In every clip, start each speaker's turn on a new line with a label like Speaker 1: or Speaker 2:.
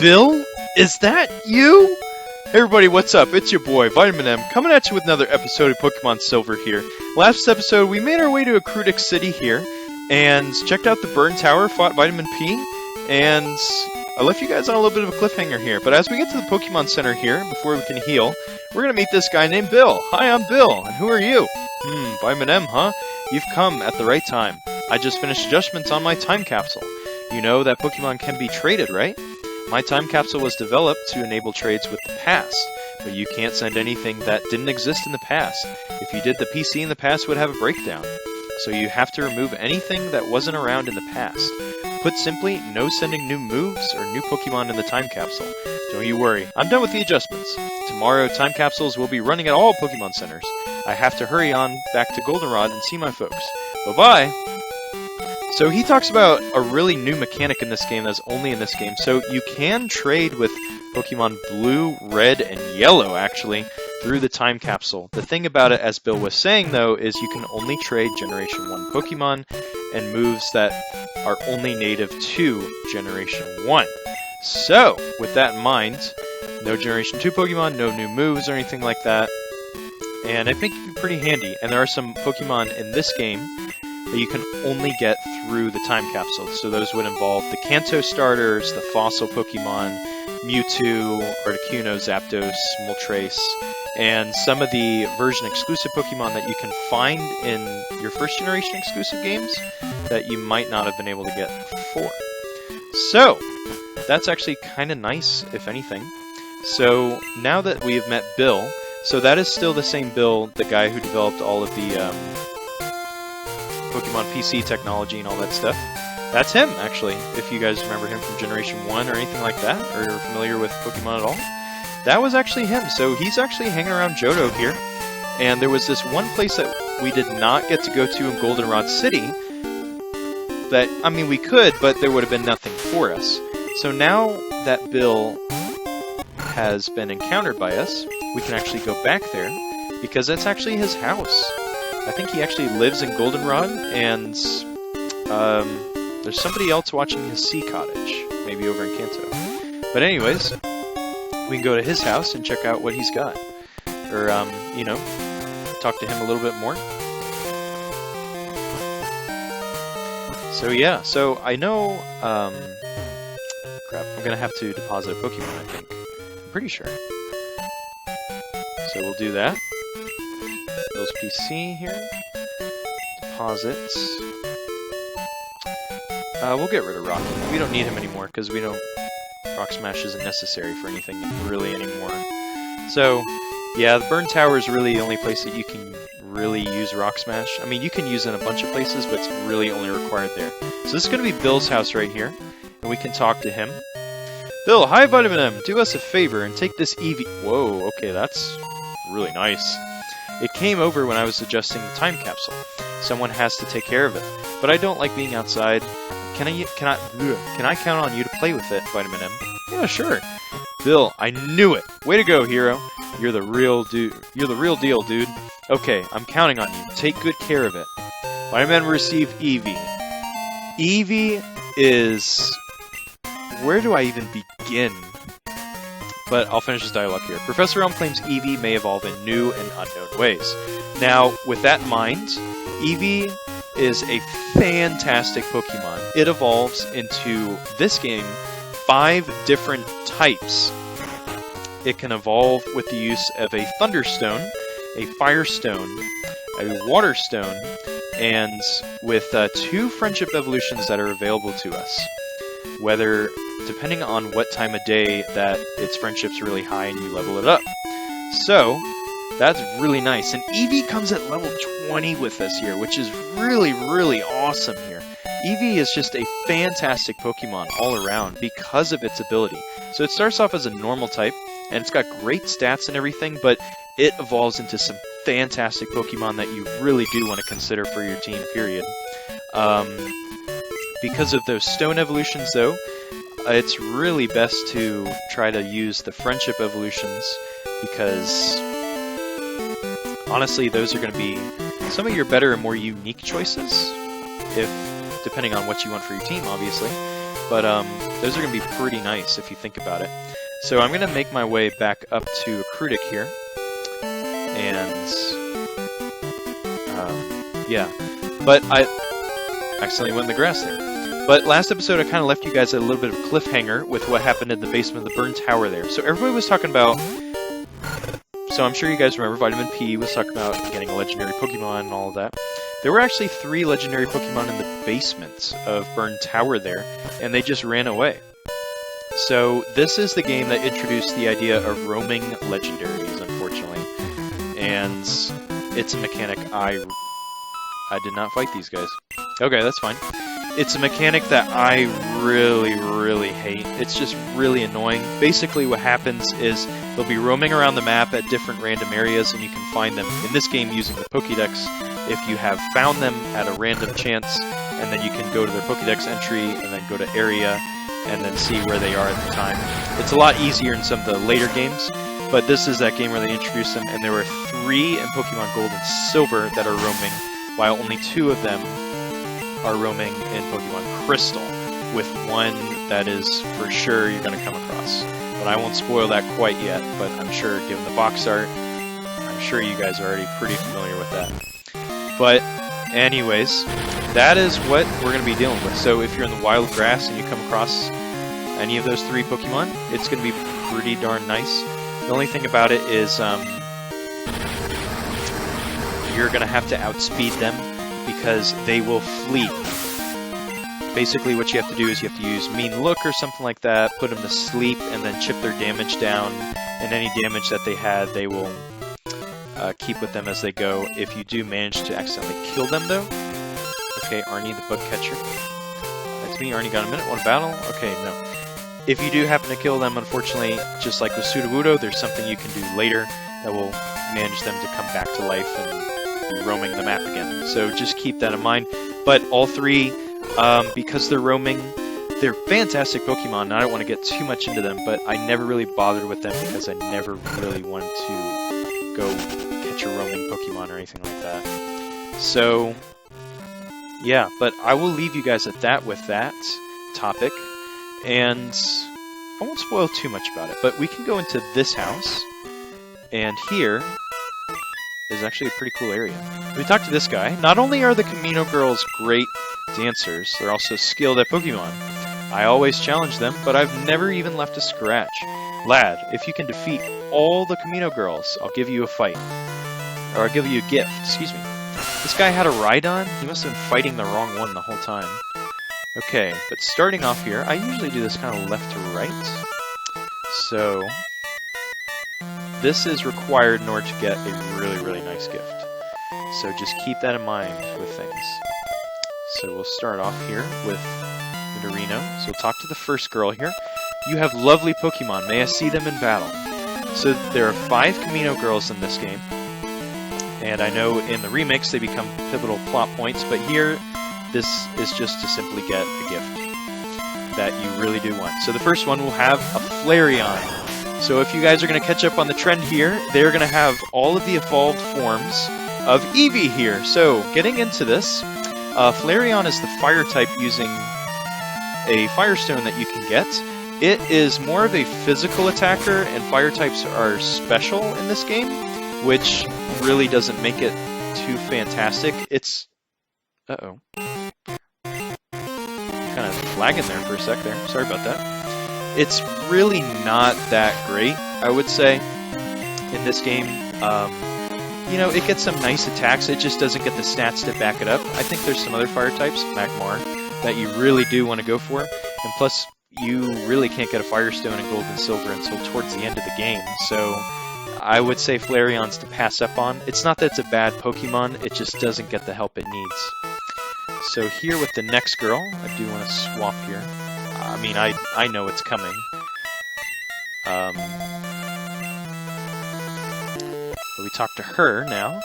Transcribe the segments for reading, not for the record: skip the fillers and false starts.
Speaker 1: Bill? Is that you? Hey everybody, what's up? It's your boy, Vitamin M, coming at you with another episode of Pokemon Silver here. Last episode, we made our way to Akrutic City here, and checked out the Burn Tower, fought Vitamin P, and I left you guys on a little bit of a cliffhanger here. But as we get to the Pokemon Center here, before we can heal, we're going to meet this guy named Bill. Hi, I'm Bill, and who are you? Vitamin M, huh? You've come at the right time. I just finished adjustments on my time capsule. You know that Pokemon can be traded, right? My time capsule was developed to enable trades with the past, but you can't send anything that didn't exist in the past. If you did, the PC in the past would have a breakdown. So you have to remove anything that wasn't around in the past. Put simply, no sending new moves or new Pokemon in the time capsule. Don't you worry, I'm done with the adjustments. Tomorrow, time capsules will be running at all Pokemon Centers. I have to hurry on back to Goldenrod and see my folks. Bye-bye! So he talks about a really new mechanic in this game that's only in this game. So you can trade with Pokemon Blue, Red, and Yellow, actually, through the time capsule. The thing about it, as Bill was saying, though, is you can only trade Generation 1 Pokemon and moves that are only native to Generation 1. So, with that in mind, no Generation 2 Pokemon, no new moves or anything like that. And I think it'd be pretty handy. And there are some Pokemon in this game that you can only get through the time capsule. So those would involve the Kanto starters, the fossil Pokemon, Mewtwo, Articuno, Zapdos, Moltres, and some of the version-exclusive Pokemon that you can find in your first-generation exclusive games that you might not have been able to get before. So, that's actually kind of nice, if anything. So, now that we have met Bill, so that is still the same Bill, the guy who developed all of the Pokemon PC technology and all that stuff. That's him, actually, if you guys remember him from Generation 1 or anything like that, or are familiar with Pokemon at all. That was actually him, so he's actually hanging around Johto here, and there was this one place that we did not get to go to in Goldenrod City that, I mean, we could, but there would have been nothing for us. So now that Bill has been encountered by us, we can actually go back there, because that's actually his house. I think he actually lives in Goldenrod, and there's somebody else watching his sea cottage, maybe over in Kanto. But anyways, we can go to his house and check out what he's got. Or, you know, talk to him a little bit more. So yeah, so I know, crap, I'm gonna have to deposit a Pokemon, I think. I'm pretty sure. So we'll do that. Bill's PC here. Deposits. We'll get rid of Rocky. We don't need him anymore, because we don't... Rock Smash isn't necessary for anything really anymore. So, yeah, the Burn Tower is really the only place that you can really use Rock Smash. I mean, you can use it in a bunch of places, but it's really only required there. So this is going to be Bill's house right here, and we can talk to him. Bill, hi Vitamin M! Do us a favor and take this Eevee... Whoa, okay, that's really nice. It came over when I was adjusting the time capsule. Someone has to take care of it. But I don't like being outside. Can I count on you to play with it, Vitamin M? Yeah, sure. Bill, I knew it. Way to go, hero. You're the real deal, dude. Okay, I'm counting on you. Take good care of it. Vitamin M receive Eevee. Eevee is... Where do I even begin? But I'll finish this dialogue here. Professor Elm claims Eevee may evolve in new and unknown ways. Now, with that in mind, Eevee is a fantastic Pokemon. It evolves into, this game, 5 different types. It can evolve with the use of a Thunderstone, a Firestone, a Water Stone, and with 2 Friendship Evolutions that are available to us. Whether, depending on what time of day that its Friendship's really high and you level it up. So, that's really nice. And Eevee comes at level 20 with us here, which is really, really awesome here. Eevee is just a fantastic Pokemon all around because of its ability. So it starts off as a normal type, and it's got great stats and everything, but it evolves into some fantastic Pokemon that you really do want to consider for your team, period. Because of those Stone Evolutions, though, it's really best to try to use the Friendship Evolutions, because honestly, those are going to be some of your better and more unique choices, if depending on what you want for your team, obviously. but those are going to be pretty nice if you think about it. So I'm going to make my way back up to Akrudik here, and yeah, but I accidentally went in the grass there. But last episode I kind of left you guys at a little bit of a cliffhanger with what happened in the basement of the burn tower there. So everybody was talking about, so I'm sure you guys remember, Vitamin P was talking about getting a legendary Pokemon and all of that. There were actually 3 legendary Pokemon in the basement of Burn Tower there, and they just ran away. So this is the game that introduced the idea of roaming legendaries, unfortunately. And it's a mechanic I did not fight these guys. Okay, that's fine. It's a mechanic that I really, really hate. It's just really annoying. Basically what happens is they'll be roaming around the map at different random areas, and you can find them in this game using the Pokédex if you have found them at a random chance, and then you can go to their Pokédex entry and then go to area and then see where they are at the time. It's a lot easier in some of the later games, but this is that game where they introduced them, and there were 3 in Pokemon Gold and Silver that are roaming, while only 2 of them are roaming in Pokemon Crystal, with 1 that is for sure you're going to come across. But I won't spoil that quite yet, but I'm sure, given the box art, I'm sure you guys are already pretty familiar with that. But anyways, that is what we're going to be dealing with. So if you're in the wild grass and you come across any of those 3 Pokemon, it's going to be pretty darn nice. The only thing about it is you're going to have to outspeed them, because they will flee. Basically what you have to do is you have to use Mean Look or something like that, put them to sleep, and then chip their damage down, and any damage that they had they will keep with them as they go. If you do manage to accidentally kill them though... Okay, Arnie the bug catcher. That's me, Arnie got a minute, want to battle? Okay, no. If you do happen to kill them, unfortunately, just like with Sudowoodo, there's something you can do later that will manage them to come back to life and roaming the map again. So just keep that in mind. But all 3, because they're roaming, they're fantastic Pokemon, and I don't want to get too much into them, but I never really bothered with them because I never really wanted to go catch a roaming Pokemon or anything like that. So, yeah, but I will leave you guys at that with that topic, and I won't spoil too much about it, but we can go into this house, and here is actually a pretty cool area. We talked to this guy. Not only are the Kamino Girls great dancers, they're also skilled at Pokemon. I always challenge them, but I've never even left a scratch. Lad, if you can defeat all the Kamino Girls, I'll give you a fight. Or I'll give you a gift, excuse me. This guy had a Rhydon? He must have been fighting the wrong one the whole time. Okay, but starting off here, I usually do this kind of left to right. So this is required in order to get a really, really nice gift. So just keep that in mind with things. So we'll start off here with Nidorino. So we'll talk to the first girl here. You have lovely Pokemon. May I see them in battle? So there are 5 Kamino Girls in this game. And I know in the remix they become pivotal plot points, but here this is just to simply get a gift that you really do want. So the first one will have a Flareon. So if you guys are going to catch up on the trend here, they're going to have all of the evolved forms of Eevee here. So getting into this, Flareon is the fire type using a Firestone that you can get. It is more of a physical attacker, and fire types are special in this game, which really doesn't make it too fantastic. It's... Uh-oh. Kind of lagging there for a sec there. Sorry about that. It's really not that great, I would say, in this game. You know, it gets some nice attacks, it just doesn't get the stats to back it up. I think there's some other fire types, Magmar, that you really do want to go for. And plus, you really can't get a Firestone in Gold and Silver until towards the end of the game. So I would say Flareon's to pass up on. It's not that it's a bad Pokemon, it just doesn't get the help it needs. So here with the next girl, I do want to swap here. I mean, I know it's coming. But we talk to her now,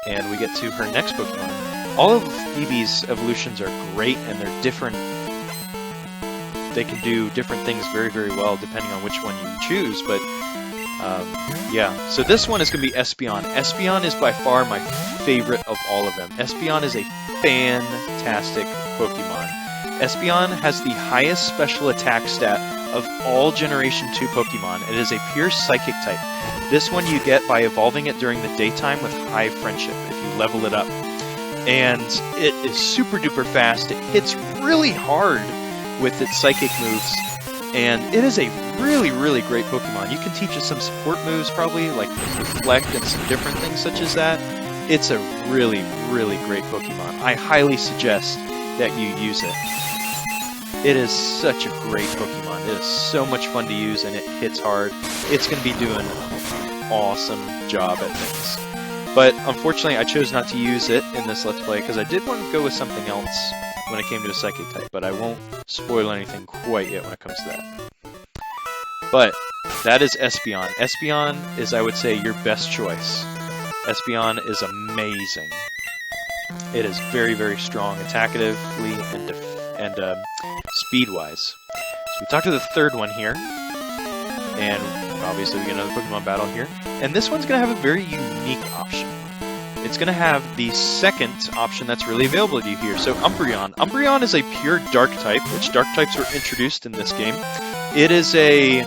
Speaker 1: and we get to her next Pokemon. All of Eevee's evolutions are great, and they're different. They can do different things very, very well, depending on which one you choose, but yeah. So this one is going to be Espeon. Espeon is by far my favorite of all of them. Espeon is a fantastic Pokemon. Espeon has the highest special attack stat of all Generation 2 Pokemon. It is a pure Psychic type. This one you get by evolving it during the daytime with High Friendship, if you level it up. And it is super duper fast. It hits really hard with its Psychic moves. And it is a really, really great Pokemon. You can teach it some support moves, probably, like Reflect and some different things such as that. It's a really, really great Pokemon. I highly suggest that you use it. It is such a great Pokemon. It is so much fun to use, and it hits hard. It's going to be doing an awesome job at things. But unfortunately, I chose not to use it in this Let's Play, because I did want to go with something else when it came to a Psychic type, but I won't spoil anything quite yet when it comes to that. But that is Espeon. Espeon is, I would say, your best choice. Espeon is amazing. It is very, very strong attackively and speed-wise. So we talked to the third one here, and obviously we get another Pokemon battle here. And this one's going to have a very unique option. It's going to have the second option that's really available to you here. So Umbreon. Umbreon is a pure Dark type, which Dark types were introduced in this game. It is a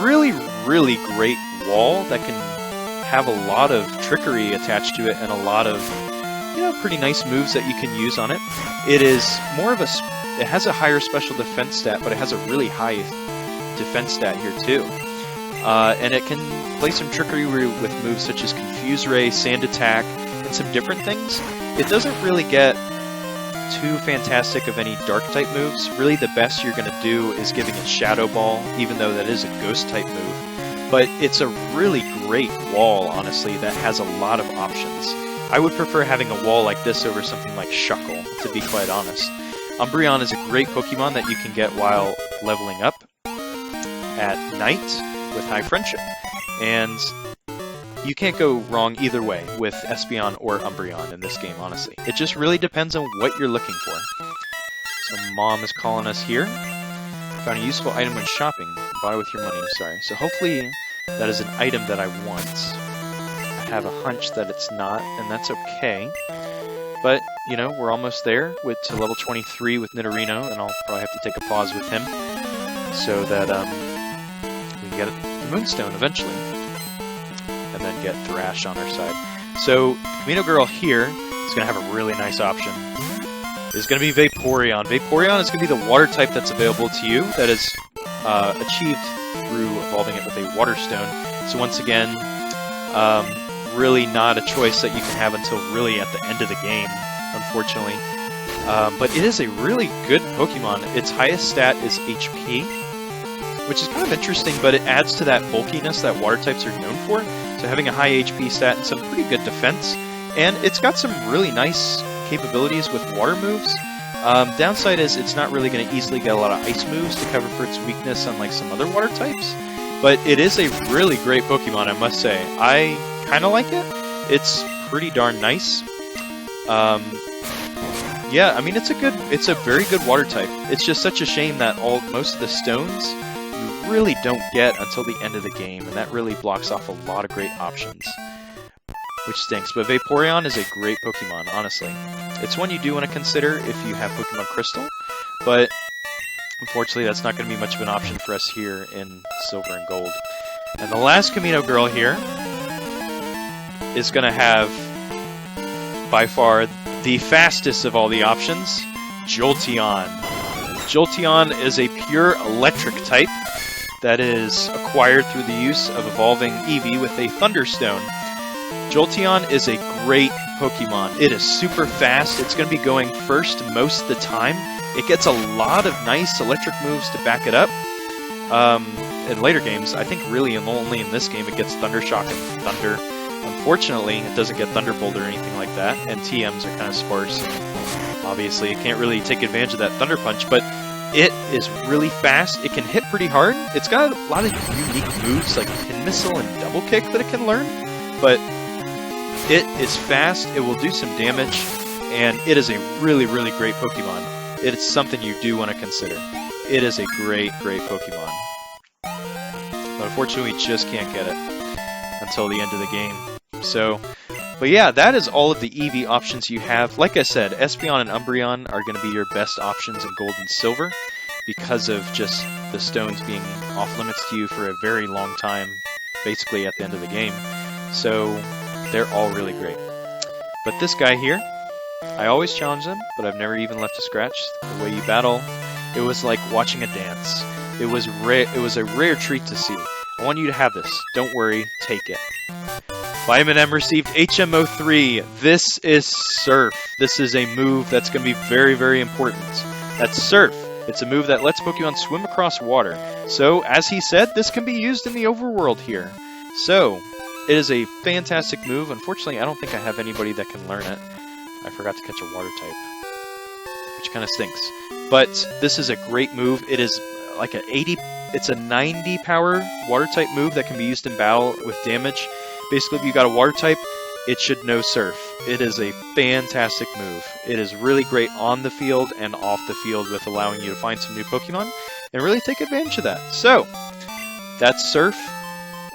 Speaker 1: really, really great wall that can have a lot of trickery attached to it and a lot of, you know, pretty nice moves that you can use on it. It is more of a... It has a higher special defense stat, but it has a really high defense stat here too. And it can play some trickery with moves such as Confuse Ray, Sand Attack, and some different things. It doesn't really get too fantastic of any Dark-type moves. Really, the best you're going to do is giving it Shadow Ball, even though that is a Ghost-type move. But it's a really great wall, honestly, that has a lot of options. I would prefer having a wall like this over something like Shuckle, to be quite honest. Umbreon is a great Pokemon that you can get while leveling up at night with High Friendship. And you can't go wrong either way with Espeon or Umbreon in this game, honestly. It just really depends on what you're looking for. So Mom is calling us here. Found a useful item when shopping. Buy with your money, sorry. So hopefully that is an item that I want. I have a hunch that it's not, and that's okay. But, you know, we're almost there to level 23 with Nidorino, and I'll probably have to take a pause with him so that we can get the Moonstone eventually, and then get Thrash on our side. So, Kamino Girl here is going to have a really nice option. It's going to be Vaporeon. Vaporeon is going to be the water type that's available to you, that is achieved through evolving it with a Water Stone. So once again, really not a choice that you can have until really at the end of the game, unfortunately. But it is a really good Pokemon. Its highest stat is HP, which is kind of interesting, but it adds to that bulkiness that water types are known for. So having a high HP stat and some pretty good defense, and it's got some really nice capabilities with water moves. Downside is it's not really going to easily get a lot of ice moves to cover for its weakness unlike some other water types. But it is a really great Pokemon, I must say. I kind of like it. It's pretty darn nice. Yeah, I mean it's a very good water type. It's just such a shame that most of the stones you really don't get until the end of the game, and that really blocks off a lot of great options, which stinks. But Vaporeon is a great Pokemon, honestly. It's one you do want to consider if you have Pokemon Crystal, but unfortunately that's not going to be much of an option for us here in Silver and Gold. And the last Kamino Girl here is going to have, by far, the fastest of all the options, Jolteon. Jolteon is a pure electric type that is acquired through the use of evolving Eevee with a Thunderstone. Jolteon is a great Pokemon. It is super fast. It's going to be going first most of the time. It gets a lot of nice electric moves to back it up. In later games, I think really only in this game it gets Thundershock and Thunder. Unfortunately, it doesn't get Thunderbolt or anything like that, and TMs are kind of sparse. Obviously, it can't really take advantage of that Thunder Punch, but it is really fast. It can hit pretty hard. It's got a lot of unique moves like Pin Missile and Double Kick that it can learn, but it is fast, it will do some damage, and it is a really, really great Pokemon. It is something you do want to consider. It is a great, great Pokemon. But unfortunately, we just can't get it until the end of the game. So, But yeah, that is all of the Eevee options you have. Like I said, Espeon and Umbreon are going to be your best options in Gold and Silver because of just the stones being off limits to you for a very long time, basically at the end of the game. So they're all really great. But this guy here, I always challenge them, but I've never even left a scratch. The way you battle, it was like watching a dance. It was a rare treat to see. I want you to have this. Don't worry, take it. Vitamin M received HMO3. This is Surf. This is a move that's going to be very, very important. That's Surf. It's a move that lets Pokemon swim across water. So, as he said, this can be used in the overworld here. So, it is a fantastic move. Unfortunately, I don't think I have anybody that can learn it. I forgot to catch a water type, which kind of stinks. But this is a great move. It is like it's a 90 power water type move that can be used in battle with damage. Basically, if you got a water type, it should know Surf. It is a fantastic move. It is really great on the field and off the field with allowing you to find some new Pokemon and really take advantage of that. So, that's Surf,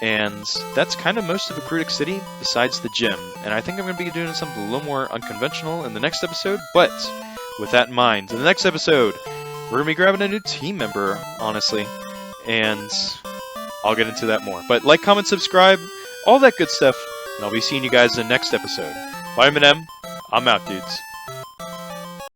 Speaker 1: and that's kind of most of Akrutic City besides the gym. And I think I'm going to be doing something a little more unconventional in the next episode, but with that in mind, in the next episode, we're going to be grabbing a new team member, honestly, and I'll get into that more. But like, comment, subscribe, all that good stuff, and I'll be seeing you guys in the next episode. Vitamin M, I'm out, dudes.